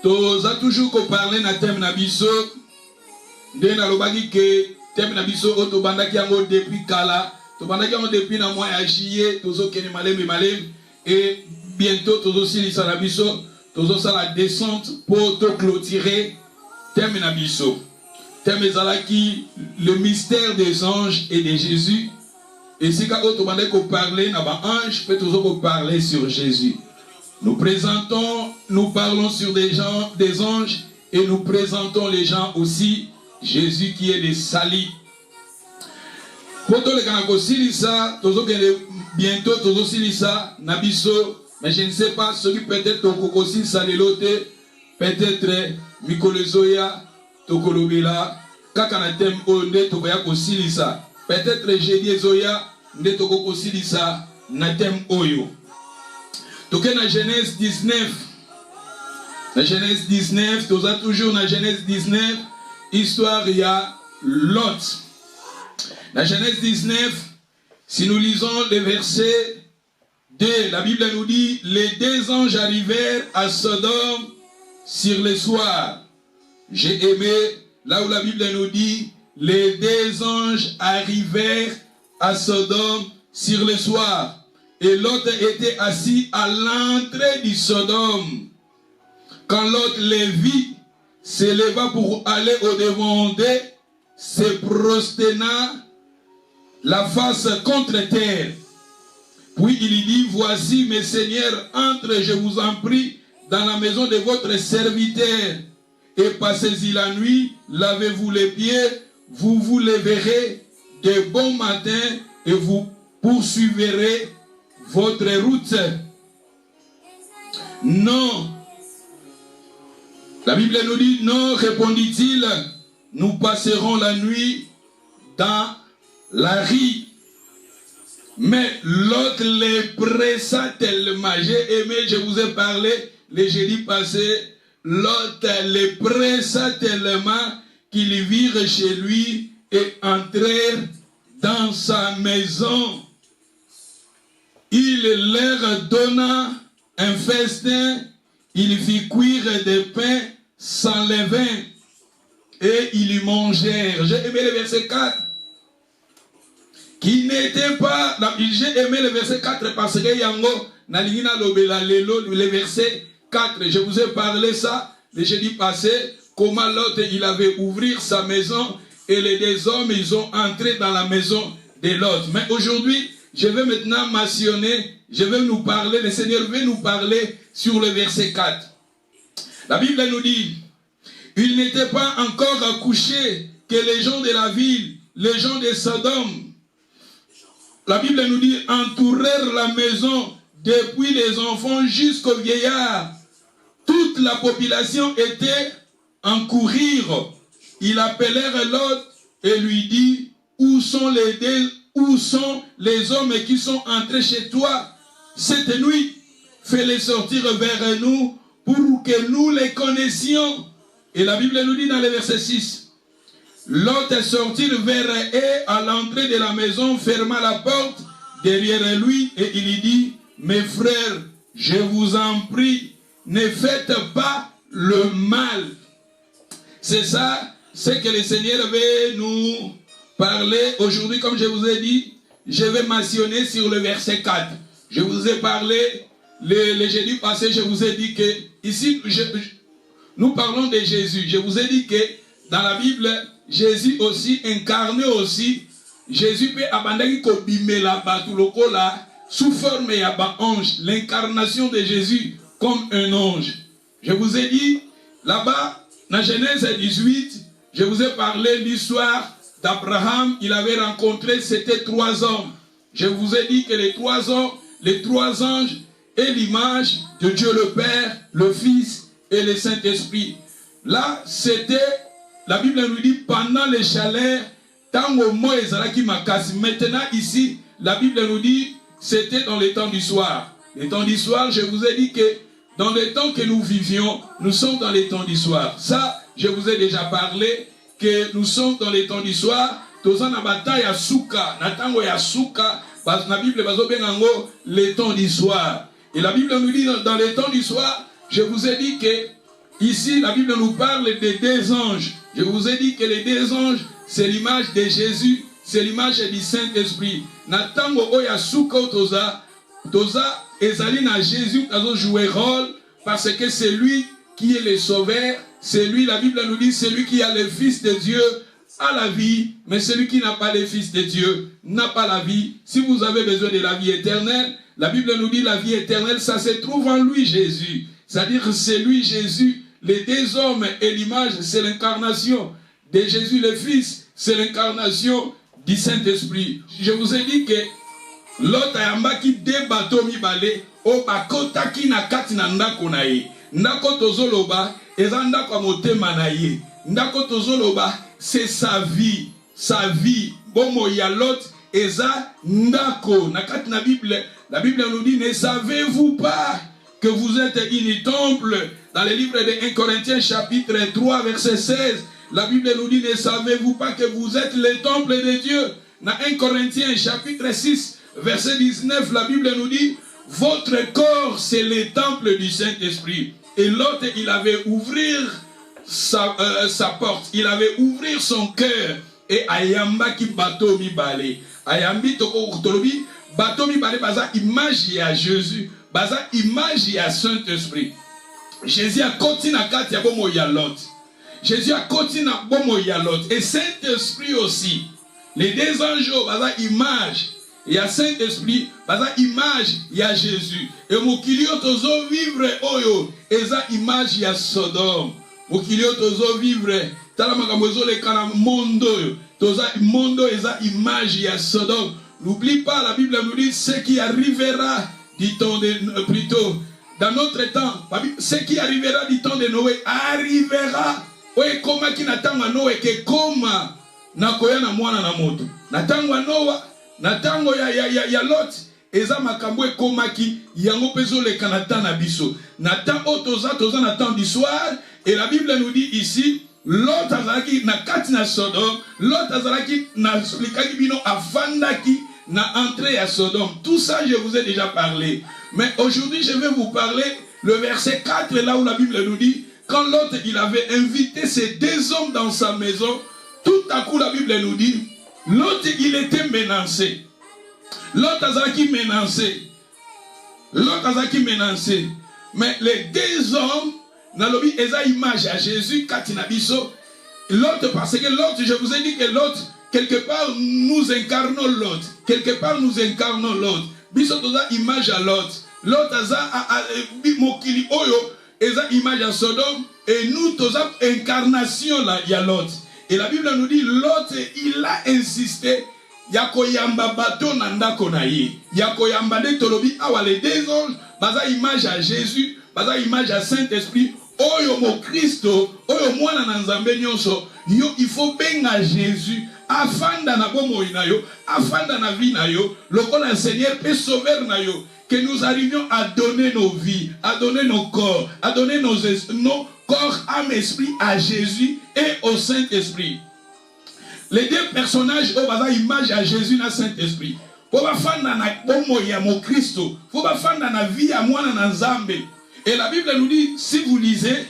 toza toujours qu'on parle na thème na biso de na lobaki que thème na biso auto bandaki yango depuis kala to bandaki yango depuis na mois ya juillet tozo kene malem et bientôt tozo silisa na biso tozo sa la descente pour to clôturer thème na biso thème ezalaki le mystère des anges et de Jésus et si ka auto bandaki ko parler na ba ange peut tozo ko parler sur Jésus. Nous parlons sur des anges et nous présentons les gens aussi Jésus qui est des salis. Bientôt tozo silisa nabiso, mais je ne sais pas celui peut-être tokokosi salelote, peut-être Mikolezoya tokolobela kaka na tem onde tokoya kosilisa. Peut-être jeudi zoya nde tokokosilisa na tem oyo. Donc dans Genèse 19, dans Genèse 19, tu as toujours dans Genèse 19, histoire il y a Lot. Dans Genèse 19, si nous lisons le verset 2, la Bible nous dit, les deux anges arrivèrent à Sodome sur le soir. J'ai aimé, là où la Bible nous dit, les deux anges arrivèrent à Sodome sur le soir. Et Lot était assis à l'entrée du Sodome. Quand Lot les vit, s'éleva pour aller au-devant d'eux, se prosterna la face contre terre. Puis il dit, voici mes seigneurs, entrez, je vous en prie, dans la maison de votre serviteur, et passez-y la nuit, lavez-vous les pieds, vous vous lèverez de bon matin, et vous poursuivrez votre route. Non. La Bible nous dit, non, répondit-il, nous passerons la nuit dans la rue. Mais l'autre les pressa tellement. J'ai aimé, je vous ai parlé le jeudi passé, l'autre les pressa tellement qu'ils virent chez lui et entrèrent dans sa maison. Il leur donna un festin, il fit cuire des pains sans levain et ils mangèrent. J'ai aimé le verset 4. Qui n'était pas. J'ai aimé le verset 4 parce que Yango, le verset 4, je vous ai parlé ça le jeudi passé, comment l'autre il avait ouvert sa maison et les deux hommes ils ont entré dans la maison de l'autre. Mais aujourd'hui, je vais maintenant mentionner, je vais nous parler, le Seigneur veut nous parler sur le verset 4. La Bible nous dit, il n'était pas encore couché que les gens de la ville, les gens de Sodome, la Bible nous dit, entourèrent la maison depuis les enfants jusqu'aux vieillards. Toute la population était en courir. Ils appelèrent l'autre et lui dit, où sont les hommes qui sont entrés chez toi cette nuit? Fais-les sortir vers nous pour que nous les connaissions. Et la Bible nous dit dans le verset 6, l'autre sortit vers eux à l'entrée de la maison, ferma la porte derrière lui et il lui dit, mes frères, je vous en prie, ne faites pas le mal. C'est ça, c'est que le Seigneur veut nous parler aujourd'hui, comme je vous ai dit, je vais mentionner sur le verset 4. Je vous ai parlé, le jeudi passé, je vous ai dit que, ici, nous parlons de Jésus. Je vous ai dit que, dans la Bible, Jésus aussi, incarné aussi, Jésus peut abandonner la batulokola sous forme d'un ange, l'incarnation de Jésus comme un ange. Je vous ai dit, là-bas, dans Genèse 18, je vous ai parlé de l'histoire d'Abraham, il avait rencontré, c'était 3 hommes. Je vous ai dit que les trois anges est l'image de Dieu le Père, le Fils et le Saint-Esprit. Là, c'était, la Bible nous dit, pendant les chaleurs, tango Moïse qui makasi. Maintenant, ici, la Bible nous dit, c'était dans les temps du soir. Les temps du soir, je vous ai dit que dans les temps que nous vivions, nous sommes dans les temps du soir. Ça, je vous ai déjà parlé, que nous sommes dans les temps du soir. Tous en bataille à Souka, Natango ya Souka, parce que la Bible est les temps du soir. Et la Bible nous dit dans les temps du soir, je vous ai dit que ici la Bible nous parle des deux anges. Je vous ai dit que les deux anges, c'est l'image de Jésus, c'est l'image du Saint-Esprit. Natango oya suko toza ezali na Jésus a joué rôle parce que c'est lui qui est le sauveur, c'est lui, la Bible nous dit, c'est lui qui a le Fils de Dieu a la vie, mais celui qui n'a pas le Fils de Dieu n'a pas la vie. Si vous avez besoin de la vie éternelle, la Bible nous dit la vie éternelle, ça se trouve en lui Jésus. C'est-à-dire que c'est lui Jésus, les deux hommes et l'image, c'est l'incarnation de Jésus le Fils, c'est l'incarnation du Saint-Esprit. Je vous ai dit que l'autre ayambaki de bateau mibale o bakotaki na kati na ndako na ye. Ndako tozoloba eza ndako motema na ye. Ndako tozoloba c'est sa vie, sa vie. Bomo ya l'autre eza ndako na kati na Bible. La Bible nous dit, ne savez-vous pas que vous êtes un temple? Dans le livre de 1 Corinthiens chapitre 3 verset 16, la Bible nous dit, ne savez-vous pas que vous êtes le temple de Dieu? Dans 1 Corinthiens chapitre 6 verset 19, la Bible nous dit, votre corps c'est le temple du Saint-Esprit. Et l'autre, il avait ouvrir sa porte, il avait ouvrir son cœur. Et ayamba ki bateau mi balé. Ayambi toko tolobi bateau mi balé baza image à Jésus, baza image à Saint-Esprit. Jésus a continué à kati ya bomo ya Lot. Jésus a continué à bomo ya Lot. Et Saint-Esprit aussi. Les deux anges baza image. Il y a Saint-Esprit, baza image il y a Jésus. Et mokilio tozo vivre oyo eza image ya Sodome. Mokilio tozo vivre talamaka mozo le kana mondo toza mondo eza image ya Sodome. N'oublie pas, la Bible nous dit ce qui arrivera du temps de plutôt dans notre temps, ce qui arrivera du temps de Noé arrivera. Oye koma ki natanga Noé ke koma nakoya na mwana na moto. Natangwa Noah, natango ya Lot eza makambo ekomaki yango pezo le kanata na biso. Natan otoza na temps du soir et la Bible nous dit ici Lot azalaki na kati na Sodome, Lot azalaki na splikaki bino afandaki na entrée à Sodome. Tout ça je vous ai déjà parlé. Mais aujourd'hui je vais vous parler le verset 4 là où la Bible nous dit quand Lot il avait invité ces deux hommes dans sa maison, tout à coup la Bible nous dit Lot il était menacé. Lot azalaki menacé. Lot azalaki menacé. Mais les deux hommes nalobi eza image à Jésus katinabiso. L'autre parce que l'autre, je vous ai dit que l'autre quelque part nous incarnons l'autre. Quelque part nous incarnons l'autre. Biso toza image à l'autre. L'autre aza mokili oyo eza image à Sodome et nous toza incarnation là il y a l'autre. Et la Bible nous dit l'autre il a insisté yako yamba bato nandako na ye. Yako yamba de tolobi awa les deux anges baza image à Jésus, baza image à Saint-Esprit. Oyo mo Christo, oyo mwana na nzambe nyonso, yo il faut benga Jésus, afanda na bomo na yo, afanda na vie na yo, lokola Seigneur peut sauver na yo, que nous arrivions à donner nos vies, à donner nos corps, à donner nos corps, âme, esprit à Jésus et au Saint-Esprit. Les deux personnages au basa image à Jésus na Saint-Esprit. Faut ba fanda na bomo ya mo Christo, faut ba fanda na vie ya mwana na nzambe. Et la Bible nous dit, si vous lisez,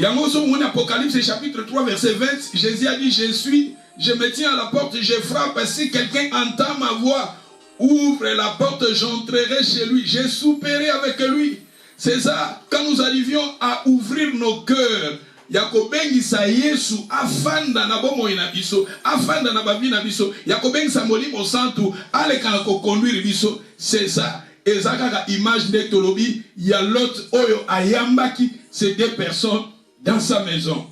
Apocalypse chapitre 3 verset 20, Jésus a dit, je me tiens à la porte, je frappe, si quelqu'un entend ma voix, ouvre la porte, j'entrerai chez lui, je souperai avec lui. C'est ça, quand nous arrivions à ouvrir nos cœurs, yakobengisa Yesu afanda na bomo ina biso, afanda na babi na biso, yakobengisa molimo santu, alekana ko conduire biso, c'est ça. Et ça, image de Tolobi, il y a l'autre oyo ayambaki, ces deux personnes dans sa maison.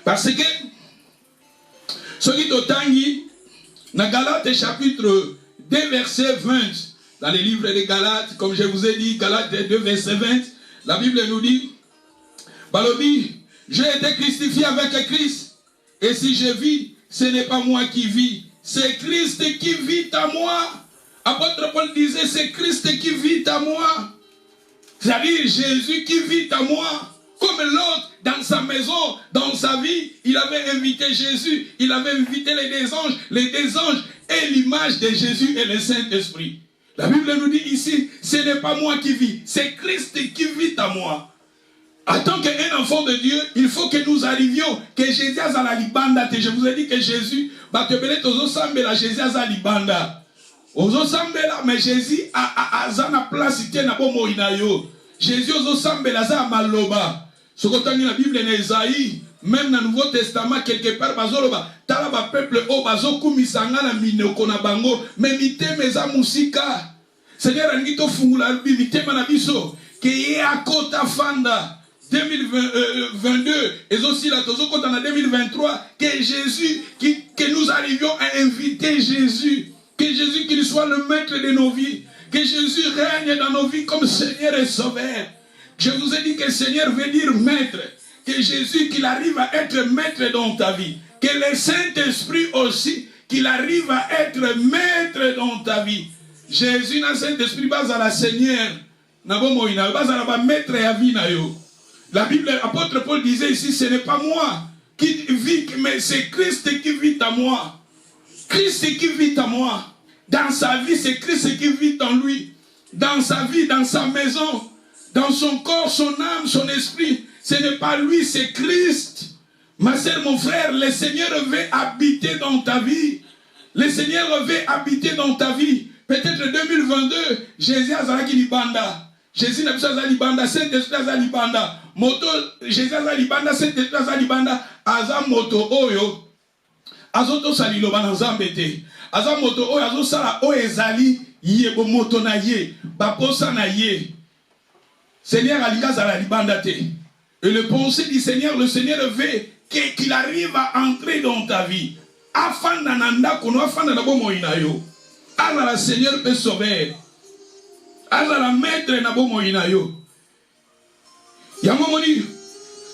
Parce que, ce qui t'otangi, dans Galates chapitre 2 verset 20, dans les livres de Galates, comme je vous ai dit, Galates 2 verset 20, la Bible nous dit, Balobi, j'ai été crucifié avec Christ, et si je vis, ce n'est pas moi qui vis, c'est Christ qui vit à moi. Apôtre Paul disait, c'est Christ qui vit à moi. C'est-à-dire Jésus qui vit à moi. Comme l'autre, dans sa maison, dans sa vie, il avait invité Jésus. Il avait invité les deux anges. Les deux anges et l'image de Jésus et le Saint-Esprit. La Bible nous dit ici, ce n'est pas moi qui vis, c'est Christ qui vit à moi. En tant qu'un enfant de Dieu, il faut que nous arrivions, que Jésus a la libanda. Je vous ai dit que Jésus, Jésus a libanda. Mais Jésus a la place, Jésus a maloba. Ce qu'on a dit dans la Bible en Esaïe, même dans le Nouveau Testament, quelque part, talaba peuple o bazo kumisanga na minoko na bango, mais miteme za musika. Seigneur angito fungula bi mitema na biso, que ye akota fanda 2022 et aussi la tozo kota na 2023, que Jésus, que nous arrivions à inviter Jésus, que Jésus qu'il soit le maître de nos vies, que Jésus règne dans nos vies comme Seigneur et Sauveur. Je vous ai dit que Seigneur veut dire maître. Que Jésus, qu'il arrive à être maître dans ta vie. Que le Saint-Esprit aussi, qu'il arrive à être maître dans ta vie. Jésus, dans le Saint-Esprit, base à la Seigneur. Base à la maître à vie. La Bible, l'apôtre Paul disait ici, ce n'est pas moi qui vis, mais c'est Christ qui vit en moi. Christ qui vit en moi. Dans sa vie, c'est Christ qui vit en lui. Dans sa vie, dans sa maison, dans son corps, son âme, son esprit. Ce n'est pas lui, c'est Christ. Ma sœur, mon frère, le Seigneur veut habiter dans ta vie. Le Seigneur veut habiter dans ta vie. Peut-être 2022, Jésus a dit libanda. Jésus n'a pas dit libanda, Saint-Esprit a dit libanda. Moto, Jésus a dit libanda, Saint-Esprit a dit libanda. Aza moto oyo. Azoto salilo banazambete. Aza moto oyo azo sala o ezali yebo moto na ye, baposa na ye. Seigneur alikaza la libanda te. Et le pensée du Seigneur, le Seigneur veut qu'il arrive à entrer dans ta vie. Afin d'ananda kono afin d'anabo moinayo. Allah le Seigneur peut sauver. Allah la maître nabo moinayo. Yamomoni.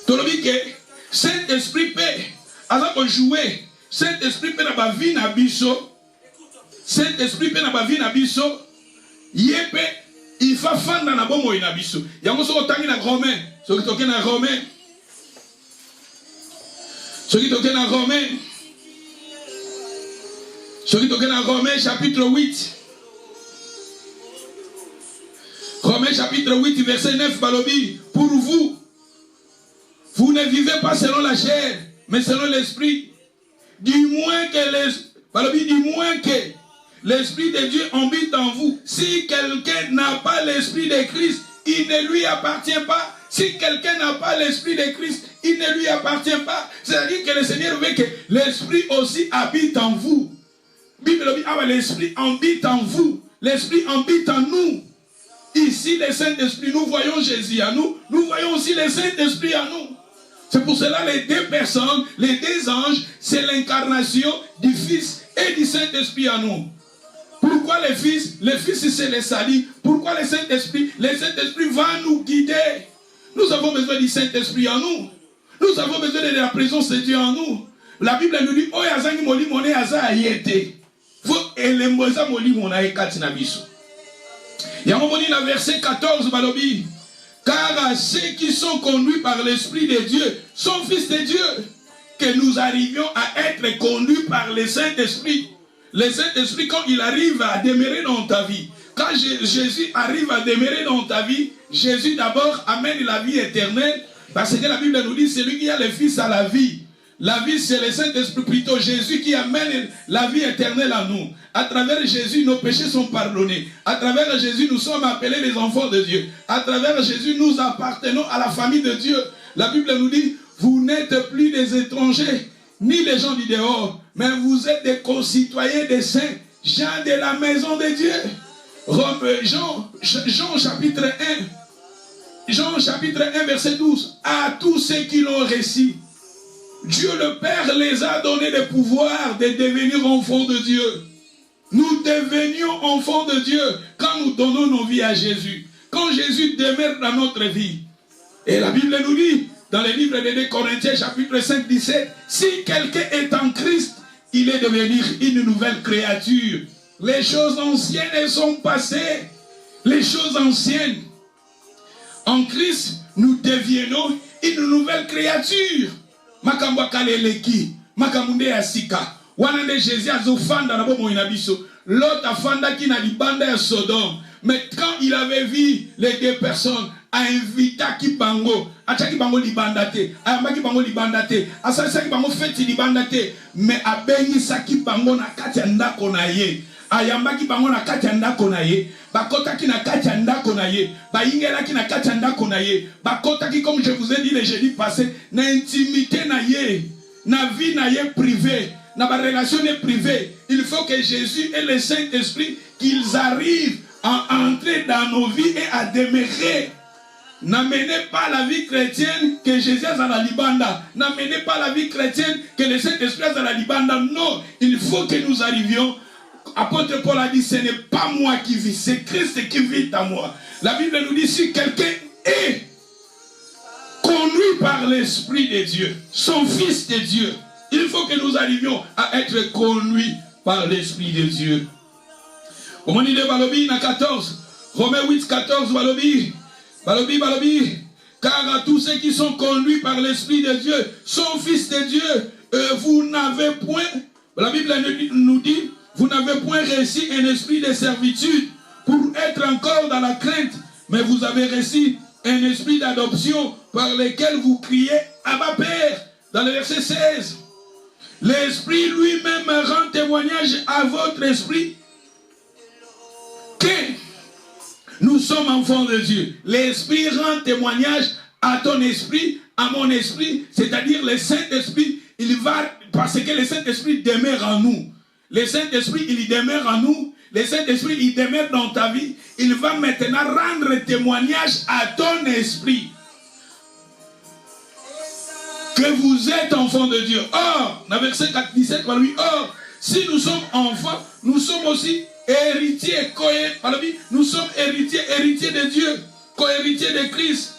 Tolobi ke Saint-Esprit peut Allah peut jouer. Saint-Esprit peut na ba vie na biso. Saint-Esprit peut na ba vie na biso. Yepe il faut faire dans la bonne moïna biso. Il y a un mot qui na Romain. Ce qui toque na Romain. Ce qui toque na Romain. Ce qui toque na Romain chapitre 8. Romain chapitre 8 verset 9 balobi. Pour vous, vous ne vivez pas selon la chair, mais selon l'esprit. Du moins que l'Esprit de Dieu habite en vous. Si quelqu'un n'a pas l'Esprit de Christ, il ne lui appartient pas. Si quelqu'un n'a pas l'Esprit de Christ, il ne lui appartient pas. C'est-à-dire que le Seigneur veut que l'Esprit aussi habite en vous. Bible dit, l'Esprit habite en vous. L'Esprit habite en nous. Ici, le Saint-Esprit, nous voyons Jésus à nous. Nous voyons aussi le Saint-Esprit à nous. C'est pour cela les deux personnes, les deux anges, c'est l'incarnation du Fils et du Saint-Esprit à nous. Pourquoi le Fils c'est le salut. Pourquoi le Saint-Esprit? Le Saint-Esprit va nous guider. Nous avons besoin du Saint-Esprit en nous. Nous avons besoin de la présence de Dieu en nous. La Bible nous dit, oh yazangi moli mone aza ayete. Faut elemboza moli mona ekati na biso. Yamomoni la verset 14 balobi. Car ceux qui sont conduits par l'Esprit de Dieu sont fils de Dieu. Que nous arrivions à être conduits par le Saint-Esprit. Le Saint-Esprit, quand il arrive à demeurer dans ta vie, quand Jésus arrive à demeurer dans ta vie, Jésus d'abord amène la vie éternelle, parce que la Bible nous dit, c'est lui qui a le Fils à la vie. La vie, c'est le Saint-Esprit, plutôt Jésus qui amène la vie éternelle à nous. À travers Jésus, nos péchés sont pardonnés. À travers Jésus, nous sommes appelés les enfants de Dieu. À travers Jésus, nous appartenons à la famille de Dieu. La Bible nous dit, vous n'êtes plus des étrangers, ni les gens du dehors, mais vous êtes des concitoyens des saints, gens de la maison de Dieu. Jean chapitre 1, Jean chapitre 1 verset 12, à tous ceux qui l'ont reçu, Dieu le Père les a donné le pouvoir de devenir enfants de Dieu. Nous devenions enfants de Dieu quand nous donnons nos vies à Jésus. Quand Jésus demeure dans notre vie. Et la Bible nous dit, dans le livre de 2 Corinthiens chapitre 5, 17, si quelqu'un est en Christ, il est devenu une nouvelle créature. Les choses anciennes sont passées. Les choses anciennes. En Christ, nous devenons une nouvelle créature. Makamba kaleleki, makamunde asika. Wanande Jésus azofanda na bomo inabiso. L'autre afanda qui na libanda ya Sodome. Mais quand il avait vu les deux personnes, a invité Kibango, ataki bango libandate, ayambaki bango libandate, asalisaki bango feti libandate, mais abengisaki bango na kati ya ndako na ye. Ayambaki bango na kati ya ndako na ye, bakotaki na kati ya ndako na ye, bayingelaki na kati ya ndako na ye, bakotaki comme je vous ai dit le jeudi passé, na intimité na ye, na vie na ye privée, na ba relation privée. Il faut que Jésus et le Saint-Esprit qu'ils arrivent à entrer dans nos vies et à demeurer. N'amenez pas la vie chrétienne que Jésus est à la libanda. N'amenez pas la vie chrétienne que le Saint-Esprit est à la libanda. Non, il faut que nous arrivions. Apôtre Paul a dit, ce n'est pas moi qui vis, c'est Christ qui vit en moi. La Bible nous dit, si quelqu'un est conduit par l'Esprit de Dieu, son Fils de Dieu, il faut que nous arrivions à être conduits par l'Esprit de Dieu. Au moment de Balobi, na 14, Romains 8, 14, Balobi, car à tous ceux qui sont conduits par l'Esprit de Dieu, sont fils de Dieu, vous n'avez point, la Bible nous dit, vous n'avez point reçu un esprit de servitude pour être encore dans la crainte, mais vous avez reçu un esprit d'adoption par lequel vous criez Abba Père, dans le verset 16. L'Esprit lui-même rend témoignage à votre esprit que nous sommes enfants de Dieu. L'Esprit rend témoignage à ton esprit, à mon esprit, c'est-à-dire le Saint-Esprit, il va, parce que le Saint-Esprit demeure en nous. Le Saint-Esprit, il demeure en nous. Le Saint-Esprit, il demeure dans ta vie. Il va maintenant rendre témoignage à ton esprit que vous êtes enfants de Dieu. Or, dans verset 17, or, si nous sommes enfants, nous sommes aussi héritiers, nous sommes héritiers de Dieu, co-héritiers de Christ.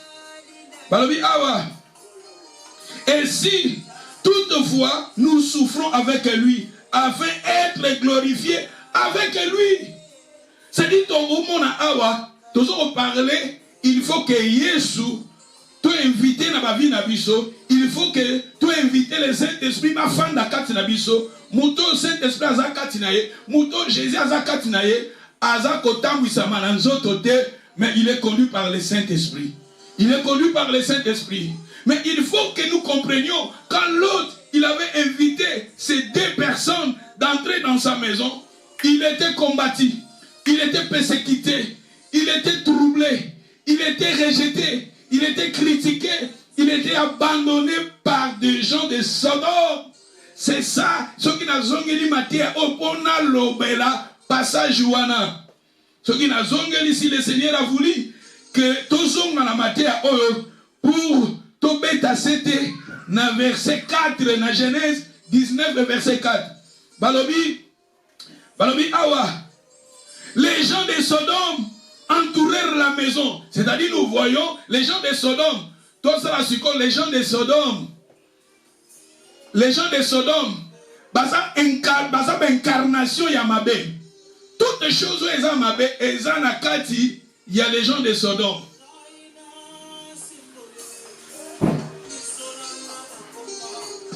Et si toutefois nous souffrons avec lui, afin d'être glorifiés avec lui. C'est-à-dire, il faut que Jésus t'ait invité dans la vie de Bisso. Il faut que tu invité le Saint-Esprit, ma femme de la Bisso. Mouto Saint-Esprit a zakatinaye, mouto Jésus a zakatinaye, azakotambu isamananzotote, mais il est conduit par le Saint-Esprit. Il est conduit par le Saint-Esprit. Mais il faut que nous comprenions, quand l'autre, il avait invité ces deux personnes d'entrer dans sa maison, il était combattu, il était persécuté, il était troublé, il était rejeté, il était critiqué, il était abandonné par des gens de Sodome. C'est ça, ce qui n'a zongeli matière au pona lobela passage wana. Ce qui n'a zongeli, si le Seigneur a voulu que tozong na matière pour tobeta c'était na verset 4 na Genèse 19 verset 4. Balobi awa. Les gens de Sodome entourèrent la maison. C'est-à-dire nous voyons les gens de Sodome. Tout ça la succombe, les gens de Sodome. Les gens de Sodome, basa incarnation yamabe. Toutes les choses où elles ont mabe, elles ont nakati, il y a les gens de Sodome.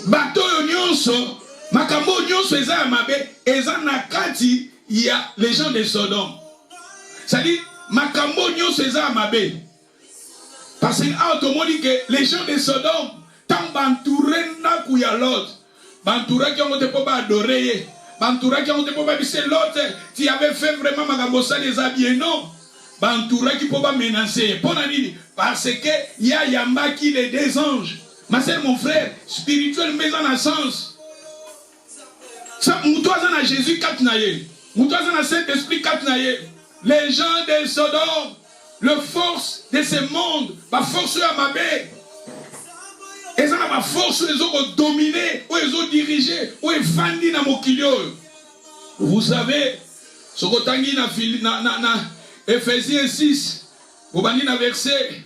Bato nyonso, makambo nyonso elles ont mabe, elles ont nakati, il y a les gens de Sodome. C'est-à-dire, makambo nyonso elles ont mabe. Parce que dit que les gens de Sodome, tant bantouré n'a qu'ouya l'autre. Bantouré qui ont été pour adorer. Bantouré qui ont été pour abuser l'autre. Tu avais fait vraiment magabosa des habits, non. Bantouré qui peut pas menacer. Parce que il y a Yamba qui les deux anges. Ma soeur, mon frère, spirituel, mais en a sens. Ça, moutoise en a Jésus katnaye. Moutoise en a Saint-Esprit katnaye. Les gens de Sodome, le force de ce monde, la force à ma baie. Ils ont la force, ils ont dominé, ils ont dirigé, ils ont fandi dans mon kilio. Vous savez, ce que tangi na Ephésiens 6, vous avez na verset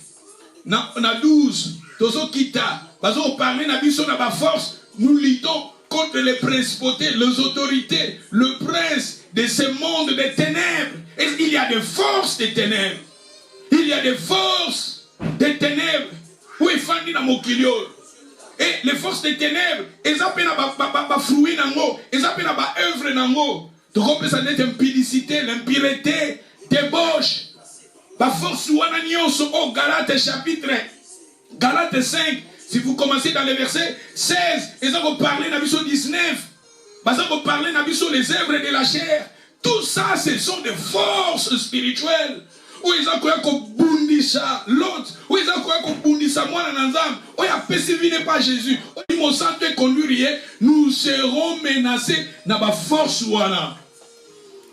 na 12, tozo kita, parce qu'on parle na biso na ba force, nous luttons contre les principautés, les autorités, le prince de ce monde des ténèbres. Et il y a des forces des ténèbres. Il y a des forces des ténèbres. Où est fandi dans mon kilio? Et les forces des ténèbres, elles appellent à fruit nango, elles appellent à œuvre nango. Donc on peut s'en être impudicité, l'impureté, débauche. La force wana nyonso au Galates chapitre Galates 5, si vous commencez dans les versets 16, ils ont parlé dans le 19, ils ont parlé dans les œuvres de la chair. Tout ça, ce sont des forces spirituelles. Où ils ont croyé qu'on bundissa l'autre, où ils ont croyé qu'on bundissa moi dans l'ensemble, où il a persévéré par Jésus, où ils m'ont senti conduire, nous serons menacés dans la force. Moi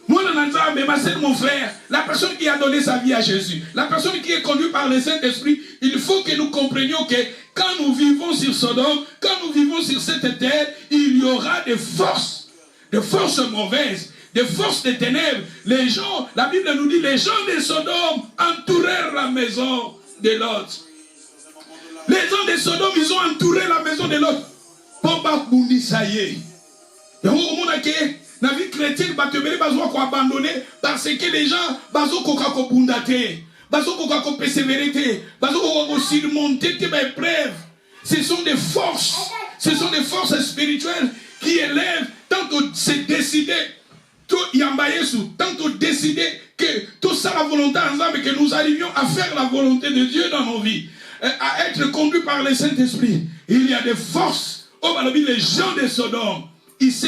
dans l'ensemble, ma sœur, mon frère, la personne qui a donné sa vie à Jésus, la personne qui est conduite par le Saint-Esprit, il faut que nous comprenions que quand nous vivons sur Sodome, quand nous vivons sur cette terre, il y aura des forces mauvaises. Des forces des ténèbres. Les gens, la Bible nous dit, les gens de Sodome entourèrent la maison de Lot. Les gens de Sodome, ils ont entouré la maison de Lot. Pour pas boundi, ça y est. Et on a que la vie chrétienne, va abandonner parce que les gens, bazo koka ko bundate, bazo koka ko persévérer, bazo koka ko surmonter tes épreuves. Ce sont des forces spirituelles qui élèvent tant que c'est décidé. Tant qu'on décidait que tout ça, la volonté ensemble, que nous arrivions à faire la volonté de Dieu dans nos vies, à être conduits par le Saint-Esprit, il y a des forces. Oh, les gens de Sodome, ils se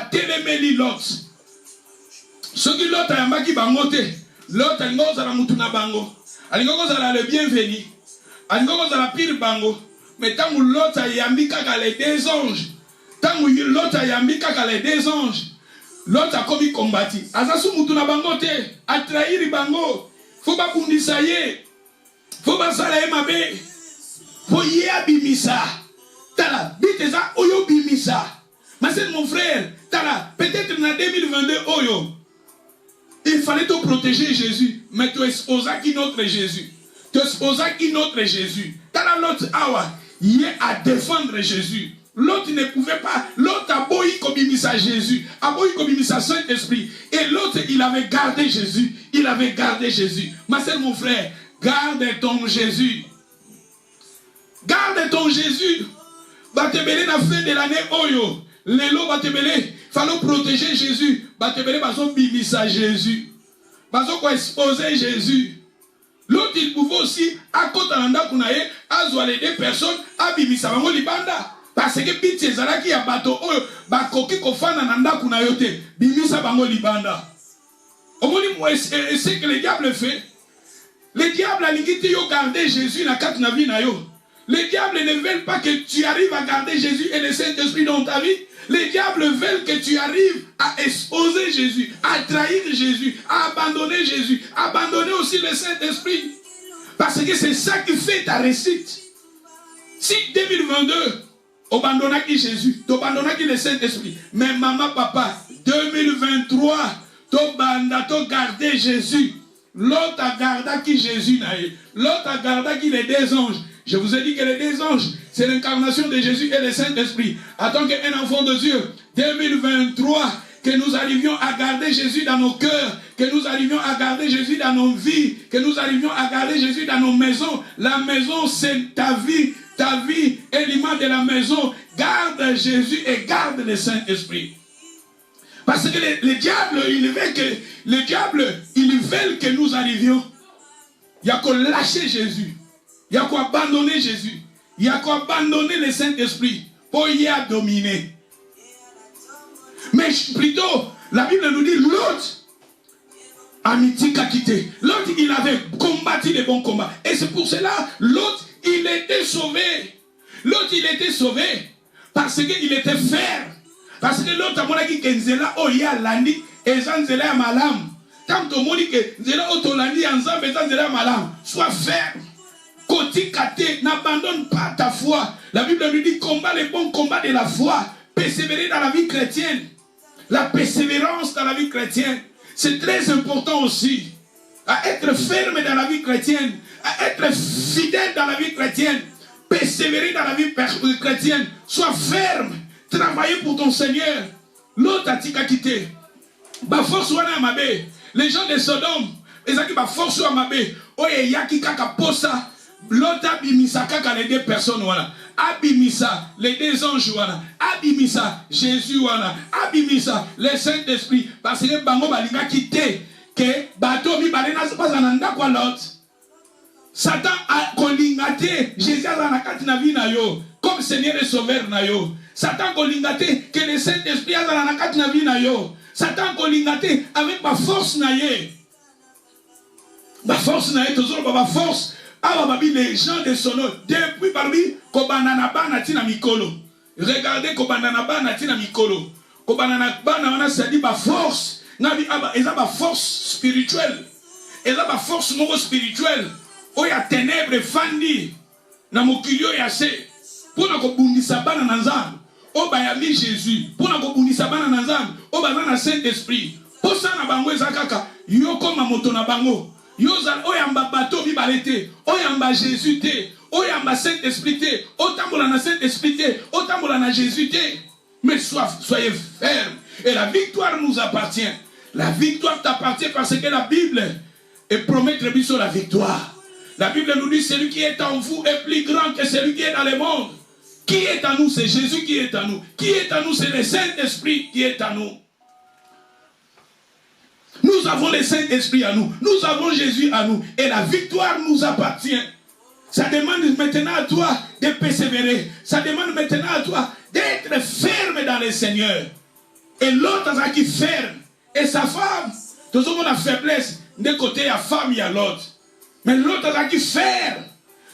téléméli Lot. Ceux qui Lot a qui bangote, Lot a la mutuna bango, a le bienvenu, a la pire bango, mais tant que Lot a yambi kaka les deux anges, tant que Lot a yambi kaka les deux anges, l'autre a commis combattu. Azasu mutuna bangote, a trahi bango. Faut pas bundisa ye. Faut pas salaye mabe. Faut y abimisa. Tala, biteza oyo bimisa. Mais c'est mon frère. Tala, peut-être en 2022 oyo. Il fallait te protéger Jésus. Mais tu exposas qui notre Jésus. Tu exposas qui notre Jésus. Tala l'autre awa. Y est à défendre Jésus. L'autre ne pouvait pas. L'autre a boyi kobimisa Jésus. A boyi kobimisa Saint-Esprit. Et l'autre, il avait gardé Jésus. Il avait gardé Jésus. Ma sœur, mon frère, garde ton Jésus. Garde ton Jésus. Batebele na fin de l'année oyo. Lelo batebele. Fallait protéger Jésus. Batebele baso bimisa Jésus. Baso ko exposer Jésus. L'autre, il pouvait aussi, à côté de l'andakunaye, azoale des personnes, abimisa bango libanda. Parce que pitié zalaki ya bato oyo bakoki kofana na ndaku na yo te bimisa bango libanda. Omoni c'est que le diable fait. Le diable a limité yo garder Jésus na kati na vie na yo. Les diables ne veulent pas que tu arrives à garder Jésus et le Saint-Esprit dans ta vie. Les diables veulent que tu arrives à exposer Jésus, à trahir Jésus, à abandonner Jésus, à abandonner aussi le Saint-Esprit. Parce que c'est ça qui fait ta réussite. Si 2022 abandonnaki Jésus, tu abandonnaki le Saint-Esprit. Mais maman, papa, 2023, tu garder Jésus. L'autre a gardé Jésus. L'autre a gardé les deux anges. Je vous ai dit que les deux anges, c'est l'incarnation de Jésus et le Saint-Esprit. Attends qu'un enfant de Dieu, 2023, que nous arrivions à garder Jésus dans nos cœurs, que nous arrivions à garder Jésus dans nos vies, que nous arrivions à garder Jésus dans nos maisons. La maison, c'est ta vie. Ta vie est l'image de la maison. Garde Jésus et garde le Saint-Esprit. Parce que le diable, il veut que nous arrivions. Il y a qu'à lâcher Jésus. Il y a qu'à abandonner Jésus. Il y a qu'à abandonner le Saint-Esprit pour y dominer. Mais plutôt, la Bible nous dit l'autre, amitié qu'a quitté. L'autre, il avait combattu les bons combats. Et c'est pour cela, l'autre, il était sauvé. L'autre, il était sauvé parce qu'il était ferme. Parce que l'autre, à mon avis, que Nzela Oya Landi, et Zanzela Malam. Tant que mon que Nzela Otolandi, ensemble, et Zanzela Malam. Sois ferme. Koti Kate, n'abandonne pas ta foi. La Bible nous dit combat les bons combats de la foi. Persévérer dans la vie chrétienne. La persévérance dans la vie chrétienne. C'est très important aussi. À être ferme dans la vie chrétienne. À être fidèle dans la vie chrétienne. Persévérer dans la vie chrétienne. Sois ferme. Travailler pour ton Seigneur. L'autre a quitté. Ba force wana mabe. Les gens de Sodome, les gens qui ba force wana mabe. Oye yaki kaka posa. L'autre abimisa kaka les deux personnes wana. Abimisa les deux anges wana. Abimisa Jésus wana. Abimisa le Saint-Esprit. Parce que bango balinga quitté que bateau mi balena pas ananda kwa l'autre. Satan a kolingate Jésus a na kati na vie na yo comme Seigneur et Sauveur na yo. Satan kolingate que le Saint-Esprit a na kati na vie na yo. Satan kolingate avec ma force na ye. Ma force na ye toujours ma force. Ah babi les gens de son nom depuis parmi kobanana bana tina mikolo. Regardez kobanana bana tina mikolo. Kobanana bana wana ça dit ma force. Nabi aba eza ma force spirituelle. Eza ma force moko spirituelle. Oya ténèbres fandi na mokilio ya se pona ko bundisa bana na nzambe o bayami Jésus pona ko bundisa bana na nzambe o bana na Saint-Esprit posa na bango ezakaka yo koma moto na bango yo za oyamba bato bibalete oyamba Jésus te oyamba Saint-Esprit te otambola na Saint-Esprit te otambola na Jésus te mais soyez fermes et la victoire nous appartient. La victoire t'appartient parce que la Bible promet très bien sur la victoire. La Bible nous dit celui qui est en vous est plus grand que celui qui est dans le monde. Qui est en nous? C'est Jésus qui est en nous. Qui est en nous? C'est le Saint-Esprit qui est en nous. Nous avons le Saint-Esprit à nous. Nous avons Jésus à nous. Et la victoire nous appartient. Ça demande maintenant à toi de persévérer. Ça demande maintenant à toi d'être ferme dans le Seigneur. Et l'autre qui ferme. Et sa femme, tout le monde a faiblesse. D'un côté, il y a femme, il y a l'autre. Mais l'autre qui ferme.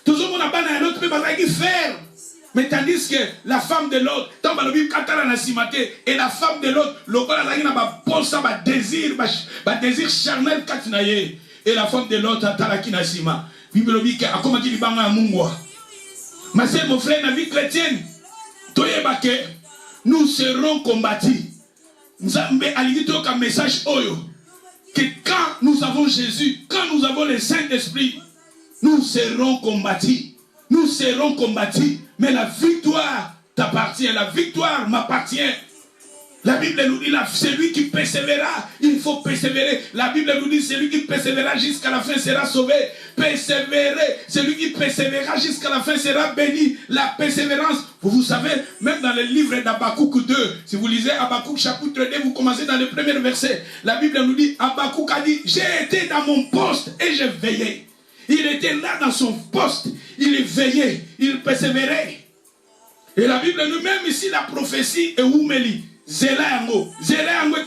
Tout le monde a pas l'autre, mais qui ferme. Mais tandis que la femme de l'autre, et la femme de l'autre, le désir charnel. Et la femme de l'autre, ma sœur, mon frère, la vie chrétienne, nous serons combattus. Nous avons un message que quand nous avons Jésus, quand nous avons le Saint-Esprit, nous serons combattus. Nous serons combattus. Mais la victoire t'appartient. La victoire m'appartient. La Bible nous dit, celui qui persévérera, il faut persévérer. La Bible nous dit, celui qui persévérera jusqu'à la fin sera sauvé. Persévérer. Celui qui persévérera jusqu'à la fin sera béni. La persévérance, vous savez, même dans le livre d'Habakkuk 2, si vous lisez Habakkuk chapitre 2, vous commencez dans le premier verset. La Bible nous dit, Habakkuk a dit, j'ai été dans mon poste et j'ai veillé. Il était là dans son poste, il veillait, il persévérait. Et la Bible nous dit, même ici la prophétie est oumeli. Zela yango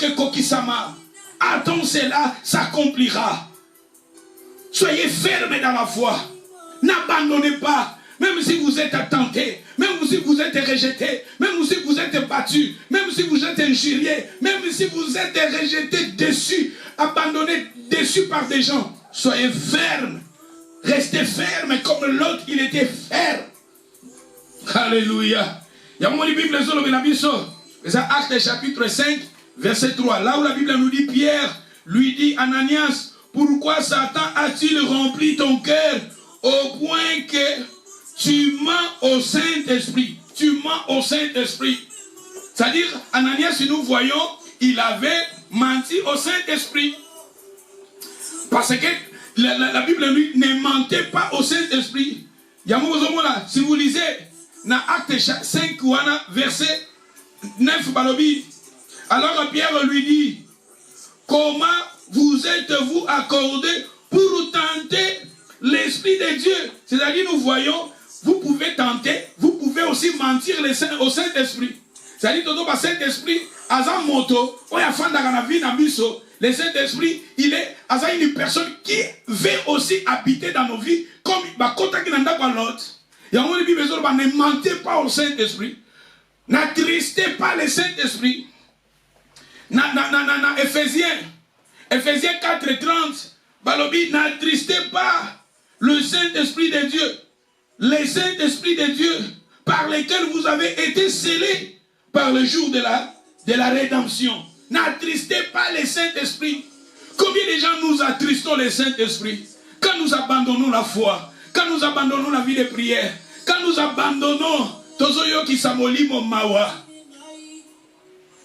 ke kokisama. Attends cela s'accomplira. Soyez fermes dans la foi. N'abandonnez pas. Même si vous êtes tenté, même si vous êtes rejeté, même si vous êtes battu, même si vous êtes injurié, même si vous êtes rejeté, déçu, abandonné, déçu par des gens. Soyez fermes. Restez fermes comme l'autre, il était ferme. Alléluia. Il y a mon Bible sur le Benabiso. C'est Actes chapitre 5, verset 3. Là où la Bible nous dit, Pierre lui dit, Ananias, pourquoi Satan a-t-il rempli ton cœur au point que tu mens au Saint-Esprit? Tu mens au Saint-Esprit. C'est-à-dire, Ananias, si nous voyons, il avait menti au Saint-Esprit. Parce que la Bible lui ne mentait pas au Saint-Esprit. Si vous lisez dans Acte 5, verset 9, balobi. Alors Pierre lui dit, comment vous êtes-vous accordé pour tenter l'Esprit de Dieu? C'est-à-dire, nous voyons, vous pouvez tenter, vous pouvez aussi mentir au Saint-Esprit. C'est-à-dire, tout le Saint-Esprit, Azam Moto, le Saint-Esprit, il est une personne qui veut aussi habiter dans nos vies, comme l'autre. Ne mentez pas au Saint-Esprit. N'attristez pas le Saint-Esprit. Ephésiens 4:30, balobi, n'attristez pas le Saint-Esprit de Dieu. Le Saint-Esprit de Dieu par lequel vous avez été scellés par le jour de la rédemption. N'attristez pas le Saint-Esprit. Combien de gens nous attristons le Saint-Esprit? Quand nous abandonnons la foi, quand nous abandonnons la vie de prière, quand nous abandonnons Tozoyo qui s'amoli mon mawa.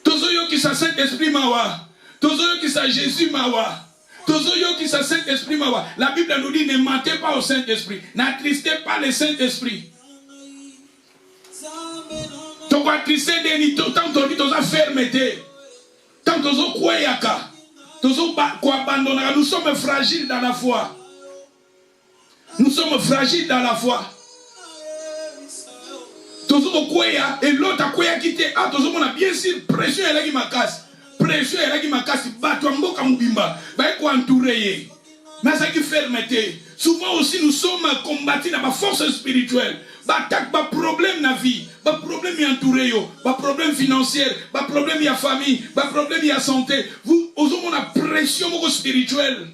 Tozoyo qui sa Saint-Esprit mawa. Tozoyo qui sa Jésus mawa. Tozoyo qui sa Saint-Esprit mawa. La Bible nous dit ne mentez pas au Saint-Esprit. N'attristez pas le Saint-Esprit. Toko attrister deni tant on dit toza fermeté. Tant tozo kweyaka. Tozo ko abandonner. Nous sommes fragiles dans la foi. Nous sommes fragiles dans la foi. Et l'autre a quitté. Ah, on a bien sûr pression et la macasse. Pression et la macasse. Batouango Kamubimba. Bah, quoi entouré. Mais ça qui fermeté. Souvent aussi, nous sommes combattus dans la force spirituelle. Bah, problème dans la vie. Bah, problème entouré. Bah, problème financier. Bah, problème de famille. Bah, problème de santé. Vous, on a pression spirituelle.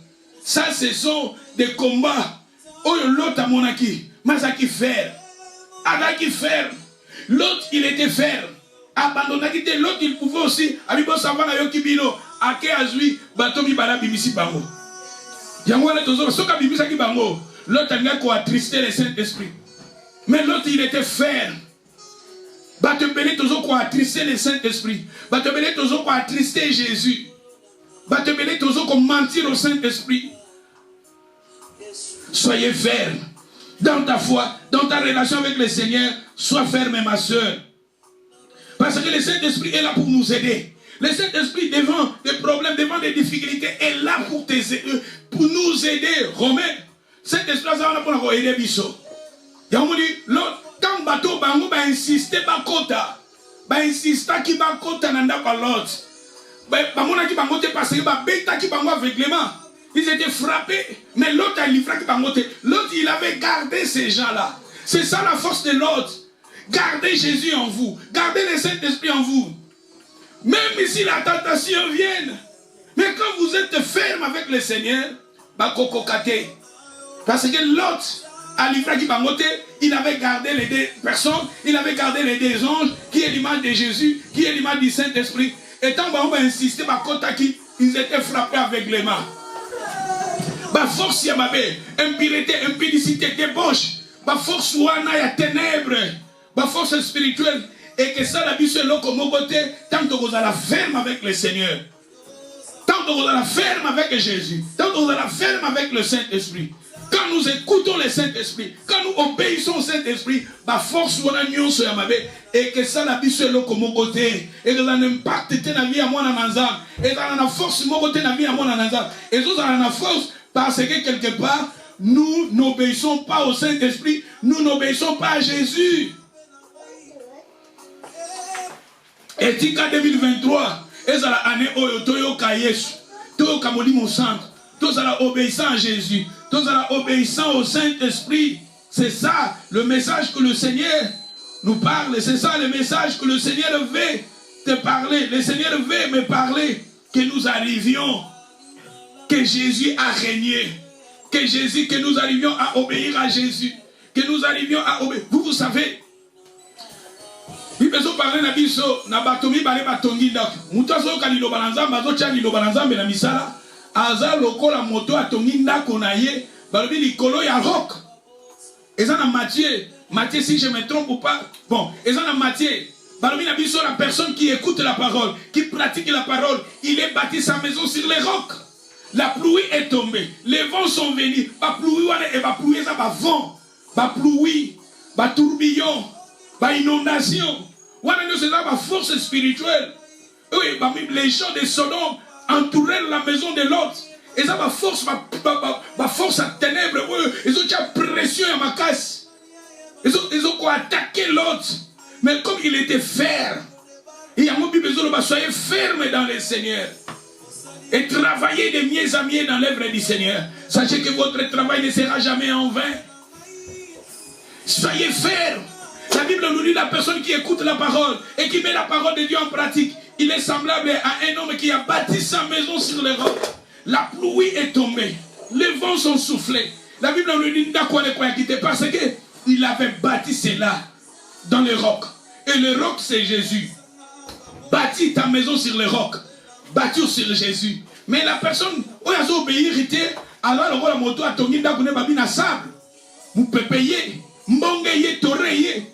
Ça, ce sont des combats. Oh, l'autre a mon acquis. Mais ça qui fait. Ada qui fait. L'autre, il était ferme. Abandonné. L'autre, il pouvait aussi. Abibo Savana Yokibino. Ake Azui. Batomi Bala Bimisi Bango. Yangwale Tozo. Soka Bimisa Ki Bango. L'autre, il a attristé le Saint-Esprit. Mais l'autre, il était ferme. Batebele Tozo quoi attristé le Saint-Esprit. Batebele Tozo quoi attristé Jésus. Batebele Tozo quoi mentir au Saint-Esprit. Soyez ferme. Dans ta foi, dans ta relation avec le Seigneur, sois ferme, ma soeur. Parce que le Saint-Esprit est là pour nous aider. Le Saint-Esprit, devant des problèmes, devant des difficultés, est là pour nous aider. Romain, Saint-Esprit est là pour nous aider. Il y a un moment, quand bateau bango va insister, va insister qui va kota nanda par l'autre. Bamona qui bango te passer, va bêta qui bango aveuglément. Ils étaient frappés, mais l'autre a livré qui bango te. L'autre, il avait gardé ces gens-là. C'est ça la force de l'autre. Gardez Jésus en vous. Gardez le Saint-Esprit en vous. Même si la tentation vient. Mais quand vous êtes ferme avec le Seigneur, parce que l'autre a livré qui bangote, il avait gardé les deux personnes, il avait gardé les deux anges, qui est l'image de Jésus, qui est l'image du Saint-Esprit. Et tant qu'on va insister, ils étaient frappés aveuglément. Force yamabe, impureté, impudicité, débauche. Force wana ya ténèbres, force spirituelle, et que ça la vie c'est l'eau comme côté, tant que vous allez ferme avec le Seigneur, tant que vous allez ferme avec Jésus, tant que vous allez ferme avec le Saint-Esprit. Quand nous écoutons le Saint-Esprit, quand nous obéissons au Saint-Esprit, force wana nyonso yamabe, et que ça la vie c'est l'eau comme côté, et que ça n'impacte la vie à moi dans l'ensemble, et ça la force mon côté la vie à moi dans l'ensemble, et ça la force. Parce que quelque part, nous n'obéissons pas au Saint-Esprit, nous n'obéissons pas à Jésus. Et tika 2023, et ça la année oyo kayesu, to kamoli mon centre, to ça la obéissant à Jésus, to ça la obéissant au Saint-Esprit. C'est ça le message que le Seigneur nous parle, c'est ça le message que le Seigneur veut te parler. Le Seigneur veut me parler, que nous arrivions. Que Jésus a régné. Que nous arrivions à obéir à Jésus. Que nous arrivions à obéir. Vous savez, il faut parler de biso, na batomi bale batongi dak. Mutazo kalilo balanzamba, zo chali lo balanzamba na misala. Aza lokola moto atongi ndako na ye, balobi likolo ya rock. Et ça dans Matthieu, si je me trompe ou pas. Bon, et ça dans Matthieu. Balobi na biso, la personne qui écoute la parole, qui pratique la parole, il est bâti sa maison sur les rocs. La pluie est tombée, les vents sont venus. La pluie ça va vent, la pluie, la tourbillon, la inondation. C'est là la force spirituelle. Oui, les gens de Sodome entouraient la maison de l'autre. Et ça va force, ma force à ténèbres. Ils ont déjà pression à ma casse. Ils ont quoi attaquer l'autre. Mais comme il était ferme, il y a besoin de soyez ferme dans le Seigneur. Et travaillez de mieux en mieux dans l'œuvre du Seigneur. Sachez que votre travail ne sera jamais en vain. Soyez ferme. La Bible nous dit la personne qui écoute la parole et qui met la parole de Dieu en pratique, il est semblable à un homme qui a bâti sa maison sur les rocs. La pluie est tombée. Les vents sont soufflés. La Bible nous dit parce qu'il avait bâti cela dans les rocs. Et le roc, c'est Jésus. Bâtis ta maison sur les rocs. Bâtir sur Jésus. Mais la personne, où elle a obéi, alors la moto a tourné dans le sable. Vous pouvez payer. Mbongeye, toreye.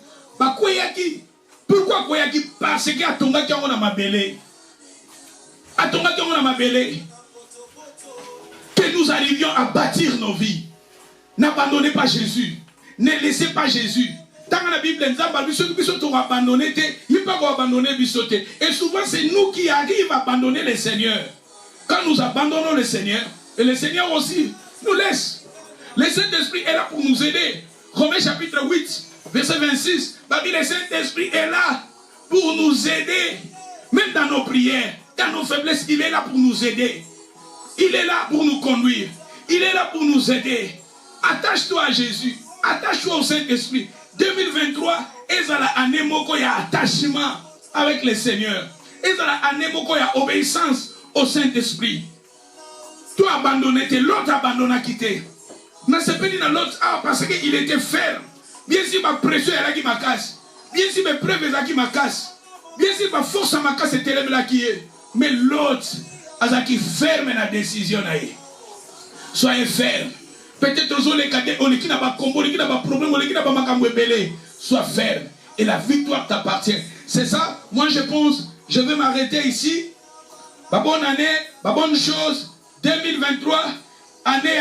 Pourquoi Koyaki? Parce que Atonga qui a ma belé. Atonga qui a ma belé. Que nous arrivions à bâtir nos vies. N'abandonnez pas Jésus. Ne laissez pas Jésus. Dans la Bible, il faut abandonner. Il ne faut pas abandonner. Et souvent, c'est nous qui arrivons à abandonner le Seigneur. Quand nous abandonnons le Seigneur, et le Seigneur aussi nous laisse. Le Saint-Esprit est là pour nous aider. Romains chapitre 8, verset 26. Le Saint-Esprit est là pour nous aider. Même dans nos prières, dans nos faiblesses, il est là pour nous aider. Il est là pour nous conduire. Il est là pour nous aider. Attache-toi à Jésus. Attache-toi au Saint-Esprit. 2023, il y a un attachement avec le Seigneur. Il y a un obéissance au Saint-Esprit. Toi abandonné, l'autre abandonné quitté. Mais c'est pas dit dans l'autre parce qu'il était ferme. Bien sûr, ma pression est là qui m'a casse. Bien sûr, mes preuves sont là qui m'a casse. Bien sûr, ma force à ma casse est là qui est. Mais l'autre, il qui ferme la décision. Soyez ferme. Peut-être aux les cadets, on qui n'a pas combo, qui n'a pas problème, qui n'a pas macamboué. Sois ferme. Et la victoire t'appartient. C'est ça. Moi, je pense, je vais m'arrêter ici. Ma bonne année, ma bonne chose. 2023, année,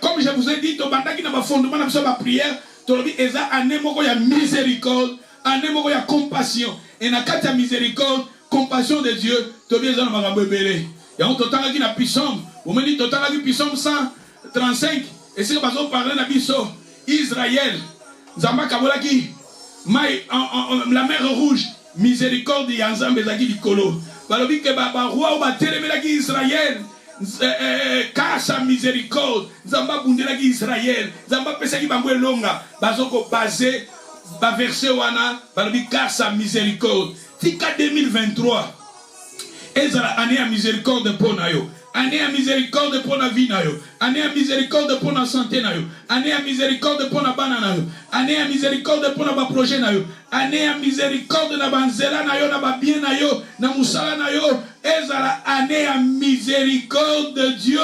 comme je vous ai dit, il y a un fondement de la prière. Il y a année, il y a miséricorde. Année, il y a compassion. Et dans la miséricorde, compassion de Dieu, il y a un bébé. Il y a un total qui a puissance. Vous me dites total qui puissance 135. Et si vous parlez de Israël, Zamba Kabolaki, la mer rouge, miséricorde, il y a un zambezaki du colo. Balobi que baba roi ou batelemela Israël. Kasa miséricorde, Zamba bundelaki Israël, Zamba pesaki bambwe longa, bazoko basé, ba verset wana, balobi kasa miséricorde. Tika 2023, ezala année à miséricorde pour nayo. Année à miséricorde pour la vie nayo. Année à miséricorde pour la santé nayo. Année à miséricorde pour la banane nayo. Année à miséricorde pour la projet nayo. Année à miséricorde na banzela nayo na ba bien nayo na musala nayo. Ezala année à miséricorde de Dieu.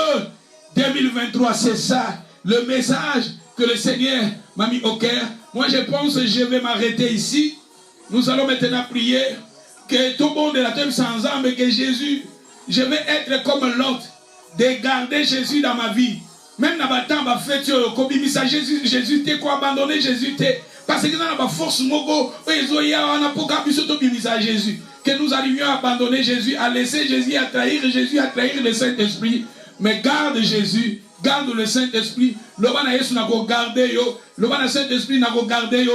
2023, c'est ça le message que le Seigneur m'a mis au cœur. Moi je pense que je vais m'arrêter ici. Nous allons maintenant prier que tout le monde de la terre sans âme et que Jésus, je vais être comme l'autre, de garder Jésus dans ma vie. Même dans le temps, Jésus t'es quoi abandonner Jésus t'es. Parce que dans la force, Jésus. Que nous arrivions à abandonner Jésus, à laisser Jésus, à trahir le Saint-Esprit. Mais garde Jésus, garde le Saint-Esprit. Le Saint-Esprit n'a pas gardé.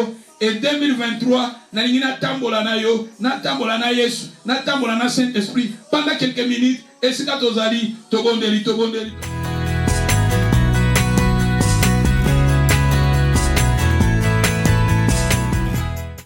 Et 2023, na tambola na yo, na tambola na Yesu, na tambola na Saint-Esprit. Pendant quelques minutes, et c'est quand on a dit, tobondeli.